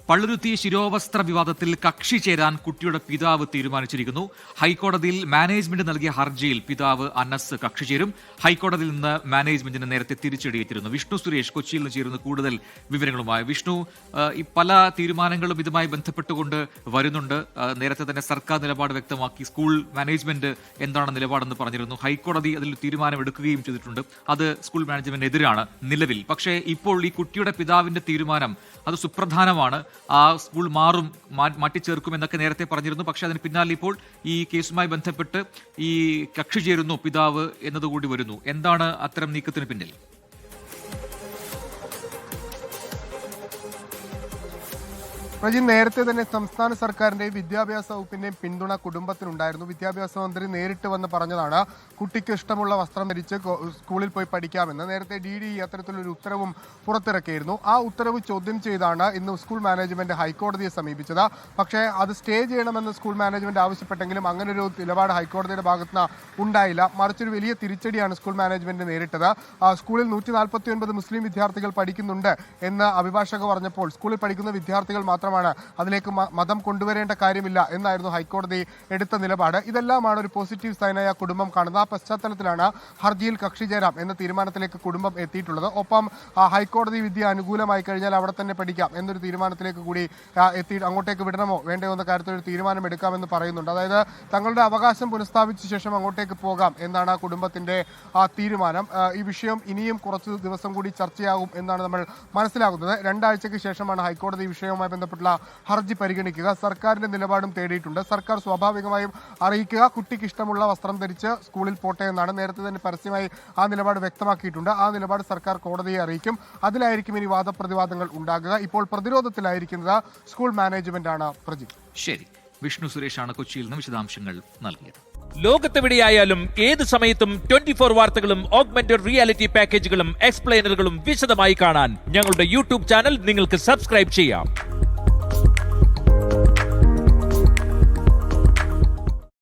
പള്ളുരുത്തി ശിരോവസ്ത്ര വിവാദത്തിൽ കക്ഷി ചേരാൻ കുട്ടിയുടെ പിതാവ് തീരുമാനിച്ചിരിക്കുന്നു. ഹൈക്കോടതിയിൽ മാനേജ്മെന്റ് നൽകിയ ഹർജിയിൽ പിതാവ് അനസ് കക്ഷി ചേരും. ഹൈക്കോടതിയിൽ നിന്ന് മാനേജ്മെന്റിന് നേരത്തെ തിരിച്ചടിയേറ്റിരുന്നു. വിഷ്ണു സുരേഷ് കൊച്ചിയിൽ നിന്ന് ചേരുന്ന കൂടുതൽ വിവരങ്ങളുമായി. വിഷ്ണു, ഈ പല തീരുമാനങ്ങളും ഇതുമായി ബന്ധപ്പെട്ടുകൊണ്ട് വരുന്നുണ്ട്. നേരത്തെ തന്നെ സർക്കാർ നിലപാട് വ്യക്തമാക്കി. സ്കൂൾ മാനേജ്മെന്റ് എന്താണ് നിലപാടെന്ന് പറഞ്ഞിരുന്നു. ഹൈക്കോടതി അതിൽ തീരുമാനമെടുക്കുകയും ചെയ്തിട്ടുണ്ട്. അത് സ്കൂൾ മാനേജ്മെന്റിനെതിരാണ് നിലവിൽ. പക്ഷേ ഇപ്പോൾ ഈ കുട്ടിയുടെ പിതാവിന്റെ തീരുമാനം അത് സുപ്രധാനമാണ്. ആ സ്കൂൾ മാറ്റിച്ചേർക്കും എന്നൊക്കെ നേരത്തെ പറഞ്ഞിരുന്നു. പക്ഷെ അതിന് പിന്നാലെ ഇപ്പോൾ ഈ കേസുമായി ബന്ധപ്പെട്ട് ഈ കക്ഷി ചേരുന്നു പിതാവ് എന്നതുകൂടി വരുന്നു. എന്താണ് അത്തരം നീക്കത്തിന് പിന്നിൽ? പ്രജി, നേരത്തെ തന്നെ സംസ്ഥാന സർക്കാരിന്റെയും വിദ്യാഭ്യാസ വകുപ്പിന്റെയും പിന്തുണ കുടുംബത്തിനുണ്ടായിരുന്നു. വിദ്യാഭ്യാസ മന്ത്രി നേരിട്ട് വന്ന് പറഞ്ഞതാണ് കുട്ടിക്ക് ഇഷ്ടമുള്ള വസ്ത്രം ധരിച്ച് സ്കൂളിൽ പോയി പഠിക്കാമെന്ന്. നേരത്തെ DDE അത്തരത്തിലൊരു ഉത്തരവും പുറത്തിറക്കിയിരുന്നു. ആ ഉത്തരവ് ചോദ്യം ചെയ്താണ് ഇന്ന് സ്കൂൾ മാനേജ്മെന്റ് ഹൈക്കോടതിയെ സമീപിച്ചത്. പക്ഷേ അത് സ്റ്റേ ചെയ്യണമെന്ന് സ്കൂൾ മാനേജ്മെന്റ് ആവശ്യപ്പെട്ടെങ്കിലും അങ്ങനൊരു നിലപാട് ഹൈക്കോടതിയുടെ ഭാഗത്തുനിന്ന് ഉണ്ടായില്ല. മറിച്ചൊരു വലിയ തിരിച്ചടിയാണ് സ്കൂൾ മാനേജ്മെന്റ് നേരിട്ടത്. സ്കൂളിൽ 149 മുസ്ലിം വിദ്യാർത്ഥികൾ പഠിക്കുന്നുണ്ട് എന്ന് അഭിഭാഷക പറഞ്ഞപ്പോൾ സ്കൂളിൽ പഠിക്കുന്ന വിദ്യാർത്ഥികൾ മാത്രമാണ്, അതിലേക്ക് മതം കൊണ്ടുവരേണ്ട കാര്യമില്ല എന്നായിരുന്നു ഹൈക്കോടതി എടുത്ത നിലപാട്. ഇതെല്ലാമാണ് ഒരു പോസിറ്റീവ് സൈനായ കുടുംബം കാണുന്നത്. ആ പശ്ചാത്തലത്തിലാണ് ഹർജിയിൽ കക്ഷി ചേരാം എന്ന തീരുമാനത്തിലേക്ക് കുടുംബം എത്തിയിട്ടുള്ളത്. ഒപ്പം ഹൈക്കോടതി വിധി അനുകൂലമായി കഴിഞ്ഞാൽ അവിടെ തന്നെ പഠിക്കാം എന്നൊരു തീരുമാനത്തിലേക്ക് കൂടി എത്തി. അങ്ങോട്ടേക്ക് വിടണമോ വേണ്ടയോ എന്ന കാര്യത്തിൽ ഒരു തീരുമാനം എടുക്കാമെന്ന് പറയുന്നുണ്ട്. അതായത് തങ്ങളുടെ അവകാശം പുനഃസ്ഥാപിച്ച ശേഷം അങ്ങോട്ടേക്ക് പോകാം എന്നാണ് ആ കുടുംബത്തിന്റെ തീരുമാനം. ഈ വിഷയം ഇനിയും കുറച്ച് ദിവസം കൂടി ചർച്ചയാകും എന്നാണ് നമ്മൾ മനസ്സിലാകുന്നത്. 2 ആഴ്ചയ്ക്ക് ശേഷമാണ് ഹൈക്കോടതി ഈ വിഷയവുമായി ബന്ധപ്പെട്ടുള്ള ഹർജി പരിഗണിക്കുക. സർക്കാരിന്റെ നിലപാടും തേടിയിട്ടുണ്ട്. സർക്കാർ സ്വാഭാവികമായും അറിയിക്കുക കുട്ടിക്ക് ഇഷ്ടമുള്ള വസ്ത്രം ധരിച്ച് സ്കൂളിൽ പോട്ടെ എന്നാണ്. നേരത്തെ തന്നെ പരസ്യമായി ആ നിലപാട് വ്യക്തമാക്കിയിട്ടുണ്ട്. ആ നിലപാട് സർക്കാർ കോടതിയെ അറിയിക്കും. അതിലായിരിക്കും ഇനി വാദപ്രതിവാദങ്ങൾ ഉണ്ടാകുക. ഇപ്പോൾ പ്രതിരോധത്തിലായിരിക്കുന്നത് സ്കൂൾ മാനേജ്മെന്റ് ആണ്. പ്രജി, ശരി. വിഷ്ണു സുരേഷാണ് കൊച്ചിയിൽ നിന്ന് വിശദാംശങ്ങൾ നൽകിയത്. ലോകത്തെവിടെയായാലും ഏത് സമയത്തും 24 വാർത്തകളും ഓഗ്മെന്റഡ് റിയാലിറ്റി പാക്കേജുകളും എക്സ്പ്ലെയിനറുകളും വിശദമായി കാണാൻ ഞങ്ങളുടെ യൂട്യൂബ് ചാനൽ നിങ്ങൾക്ക് സബ്സ്ക്രൈബ് ചെയ്യാം.